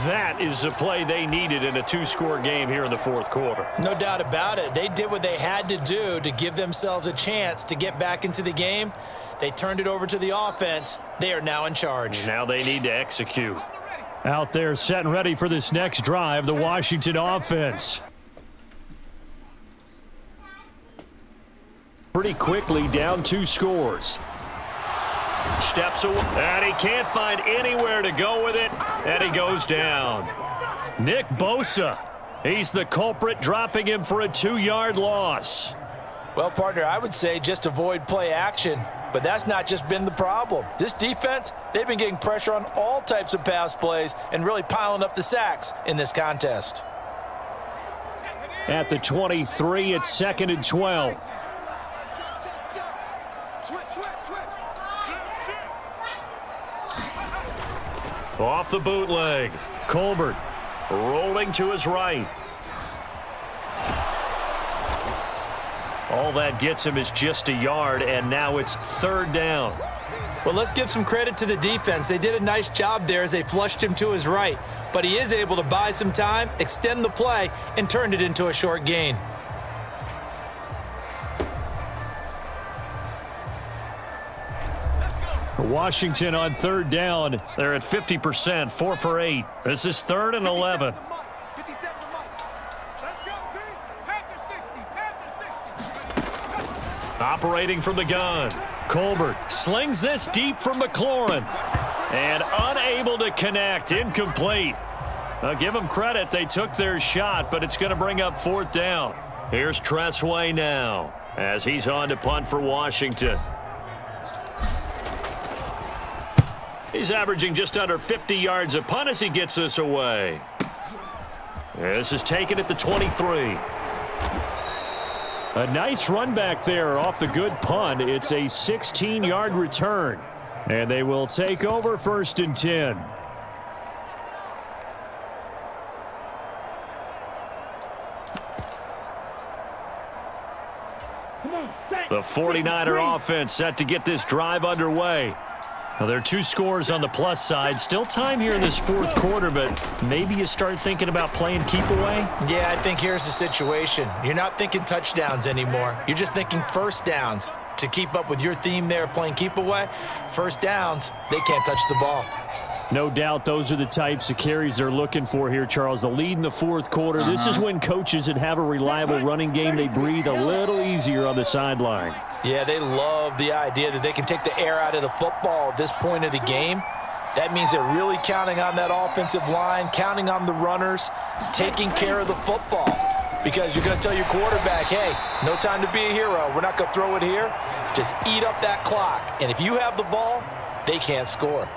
That is the play they needed in a two-score game here in the fourth quarter. No doubt about it. They did what they had to do to give themselves a chance to get back into the game. They turned it over to the offense. They are now in charge. Now they need to execute. Out there set and ready for this next drive, the Washington offense. Pretty quickly down 2 scores. Steps away, and he can't find anywhere to go with it, and he goes down. Nick Bosa, he's the culprit, dropping him for a 2-yard loss. Well, partner, I would say just avoid play action, but that's not just been the problem. This defense, they've been getting pressure on all types of pass plays and really piling up the sacks in this contest. At the 23, it's 2nd and 12. Off the bootleg. Colbert rolling to his right. All that gets him is just a yard, and now it's 3rd down. Well, let's give some credit to the defense. They did a nice job there as they flushed him to his right. But he is able to buy some time, extend the play, and turned it into a short gain. Washington on 3rd down. They're at 50%, 4 for 8. This is 3rd and 11. Operating from the gun. Colbert slings this deep from McLaurin. And unable to connect. Incomplete. I'll give them credit. They took their shot, but it's going to bring up 4th down. Here's Tressway now as he's on to punt for Washington. He's averaging just under 50 yards a punt as he gets this away. This is taken at the 23. A nice run back there off the good punt. It's a 16-yard return. And they will take over 1st and 10. The 49er offense set to get this drive underway. Now, there are 2 scores on the plus side. Still time here in this 4th quarter, but maybe you start thinking about playing keep away? Yeah, I think here's the situation. You're not thinking touchdowns anymore. You're just thinking first downs. To keep up with your theme there, playing keep away, first downs, they can't touch the ball. No doubt those are the types of carries they're looking for here, Charles. The lead in the 4th quarter. This is when coaches that have a reliable running game, they breathe a little easier on the sideline. Yeah, they love the idea that they can take the air out of the football at this point of the game. That means they're really counting on that offensive line, counting on the runners, taking care of the football. Because you're going to tell your quarterback, hey, no time to be a hero. We're not going to throw it here. Just eat up that clock. And if you have the ball, they can't score.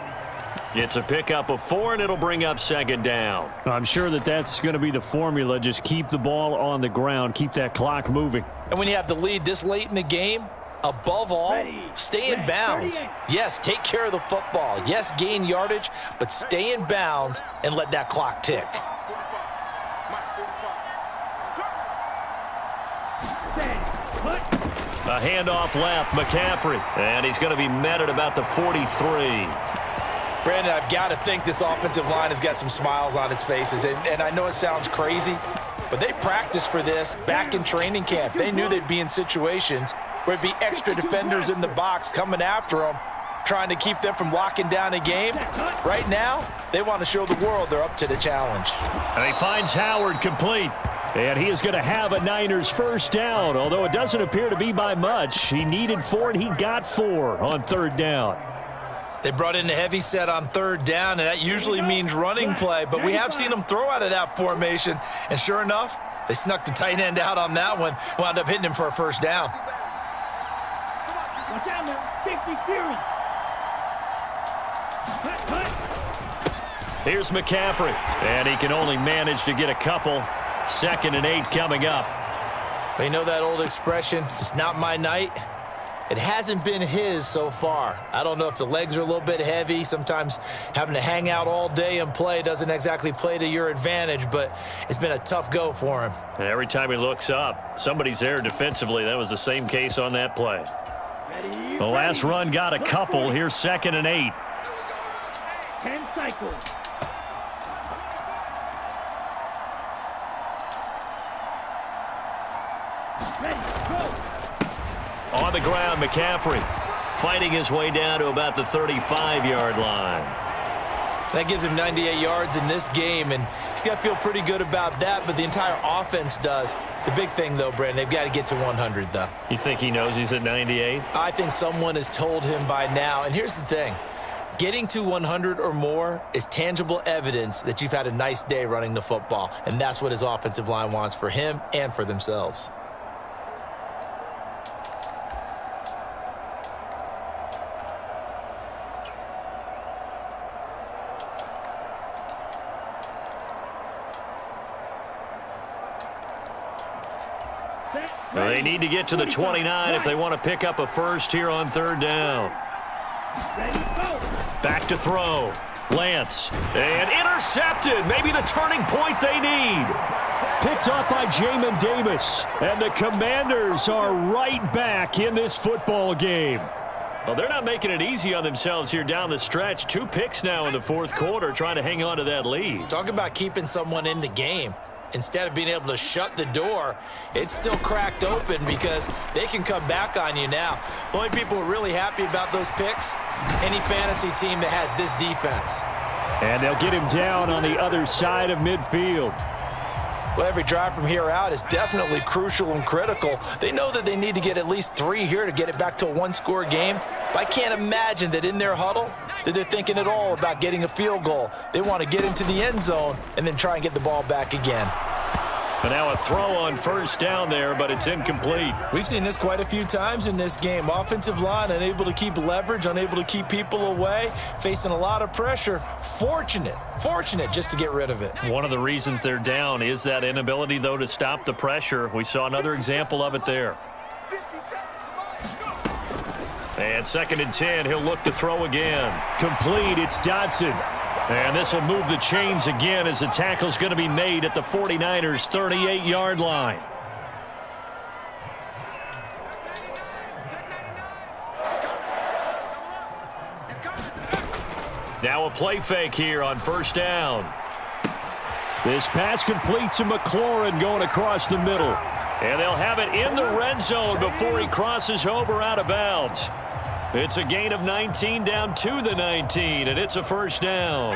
It's a pickup of 4, and it'll bring up 2nd down. I'm sure that that's going to be the formula. Just keep the ball on the ground. Keep that clock moving. And when you have the lead this late in the game, above all, stay in bounds. Yes, take care of the football. Yes, gain yardage, but stay in bounds and let that clock tick. A handoff left, McCaffrey. And he's going to be met at about the 43. Brandon, I've got to think this offensive line has got some smiles on its faces. And I know it sounds crazy, but they practiced for this back in training camp. They knew they'd be in situations where it'd be extra defenders in the box coming after them, trying to keep them from locking down a game. Right now, they want to show the world they're up to the challenge. And he finds Howard complete. And he is going to have a Niners first down, although it doesn't appear to be by much. He needed 4, and he got 4 on 3rd down. They brought in a heavy set on 3rd down, and that usually means running play, but we have seen them throw out of that formation, and sure enough, they snuck the tight end out on that one, wound up hitting him for a 1st down. Watch out now. Safety Fury. Here's McCaffrey, and he can only manage to get a couple. 2nd and 8 coming up. But you know that old expression, it's not my night? It hasn't been his so far. I don't know if the legs are a little bit heavy. Sometimes having to hang out all day and play doesn't exactly play to your advantage, but it's been a tough go for him. And every time he looks up, somebody's there defensively. That was the same case on that play. The last run got a couple. Here's 2nd and 8. 10 cycles. Ready, go. On the ground, McCaffrey fighting his way down to about the 35-yard line. That gives him 98 yards in this game, and he's got to feel pretty good about that, but the entire offense does. The big thing, though, Brandon, they've got to get to 100, though. You think he knows he's at 98? I think someone has told him by now, and here's the thing. Getting to 100 or more is tangible evidence that you've had a nice day running the football, and that's what his offensive line wants for him and for themselves. Well, they need to get to the 29 if they want to pick up a 1st here on 3rd down. Ready, go. Back to throw. Lance. And intercepted. Maybe the turning point they need. Picked up by Jamin Davis. And the Commanders are right back in this football game. Well, they're not making it easy on themselves here down the stretch. 2 picks now in the 4th quarter trying to hang on to that lead. Talk about keeping someone in the game. Instead of being able to shut the door, it's still cracked open because they can come back on you now. The only people who are really happy about those picks, any fantasy team that has this defense. And they'll get him down on the other side of midfield. Well, every drive from here out is definitely crucial and critical. They know that they need to get at least 3 here to get it back to a 1-score game. But I can't imagine that in their huddle that they're thinking at all about getting a field goal. They want to get into the end zone and then try and get the ball back again. And now a throw on 1st down there, but it's incomplete. We've seen this quite a few times in this game. Offensive line unable to keep leverage, unable to keep people away, facing a lot of pressure. Fortunate just to get rid of it. One of the reasons they're down is that inability, though, to stop the pressure. We saw another example of it there. And 2nd and 10, he'll look to throw again. Complete, it's Dodson. And this will move the chains again as the tackle's going to be made at the 49ers' 38-yard line. Now a play fake here on 1st down. This pass complete to McLaurin going across the middle. And they'll have it in the red zone before he crosses over out of bounds. It's a gain of 19 down to the 19, and it's a 1st down.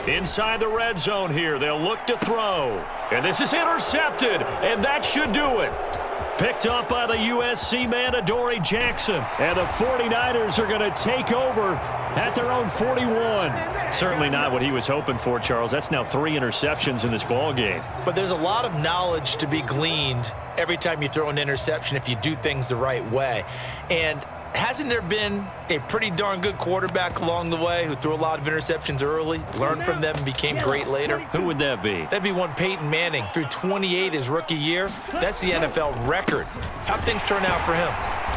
Inside the red zone here, they'll look to throw. And this is intercepted, and that should do it. Picked up by the USC man, Adoree Jackson. And the 49ers are going to take over at their own 41. Certainly not what he was hoping for, Charles. That's now 3 interceptions in this ball game. But there's a lot of knowledge to be gleaned every time you throw an interception if you do things the right way. And hasn't there been a pretty darn good quarterback along the way who threw a lot of interceptions early, learned from them, and became great later? Who would that be? That'd be one Peyton Manning. Threw 28 his rookie year. That's the NFL record. How'd things turn out for him?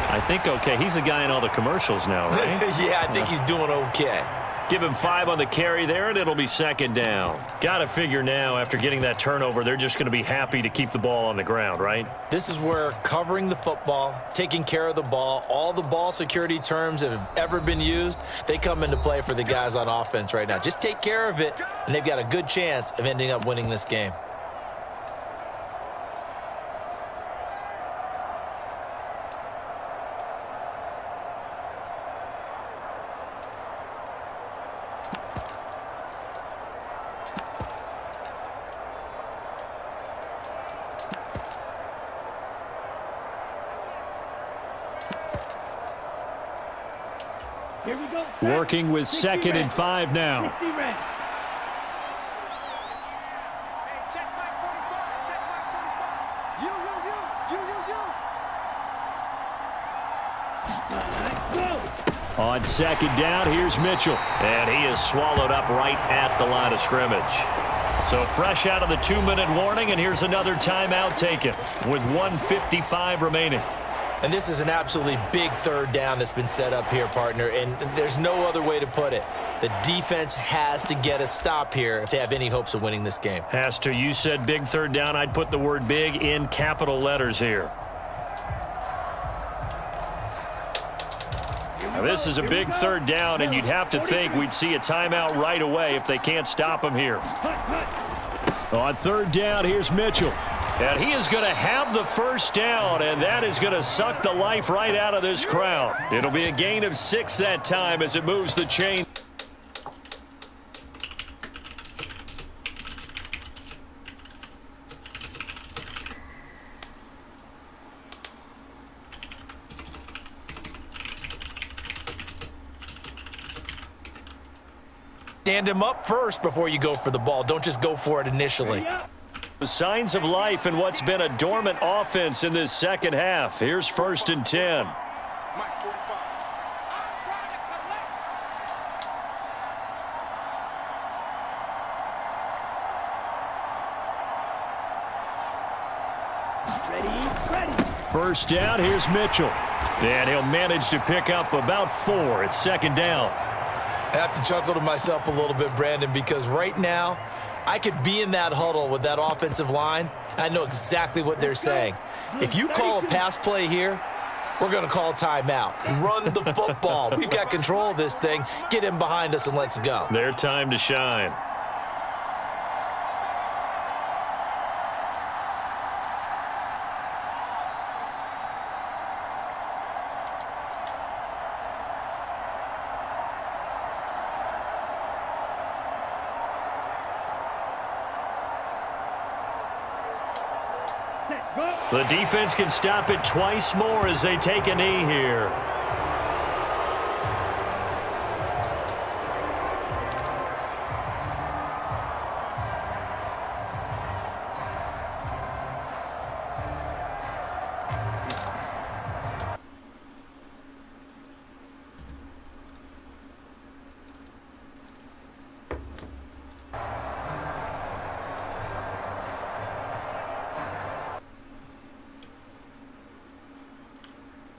I think okay. He's the guy in all the commercials now, right? Yeah, I think he's doing okay. Give him 5 on the carry there, and it'll be 2nd down. Got to figure now, after getting that turnover, they're just going to be happy to keep the ball on the ground, right? This is where covering the football, taking care of the ball, all the ball security terms that have ever been used, they come into play for the guys on offense right now. Just take care of it, and they've got a good chance of ending up winning this game. Here we go. Working with 60 second and reps. 5 now. 60 reps. Go. On second down, here's Mitchell. And he is swallowed up right at the line of scrimmage. So fresh out of the 2-minute warning, and here's another timeout taken with 1:55 remaining. And this is an absolutely big third down that's been set up here, partner, and there's no other way to put it. The defense has to get a stop here if they have any hopes of winning this game. Has to. You said big third down. I'd put the word big in capital letters here. Now, this is a big third down, and you'd have to think we'd see a timeout right away if they can't stop him here. On third down, here's Mitchell. And he is going to have the first down, and that is going to suck the life right out of this crowd. It'll be a gain of 6 that time as it moves the chain. Stand him up first before you go for the ball. Don't just go for it initially. Signs of life in what's been a dormant offense in this second half. Here's 1st and 10. Ready. First down, here's Mitchell. And he'll manage to pick up about 4. It's 2nd down. I have to chuckle to myself a little bit, Brandon, because right now I could be in that huddle with that offensive line. I know exactly what they're saying. If you call a pass play here, we're going to call timeout. Run the football. We've got control of this thing. Get in behind us and let's go. Their time to shine. The defense can stop it twice more as they take a knee here.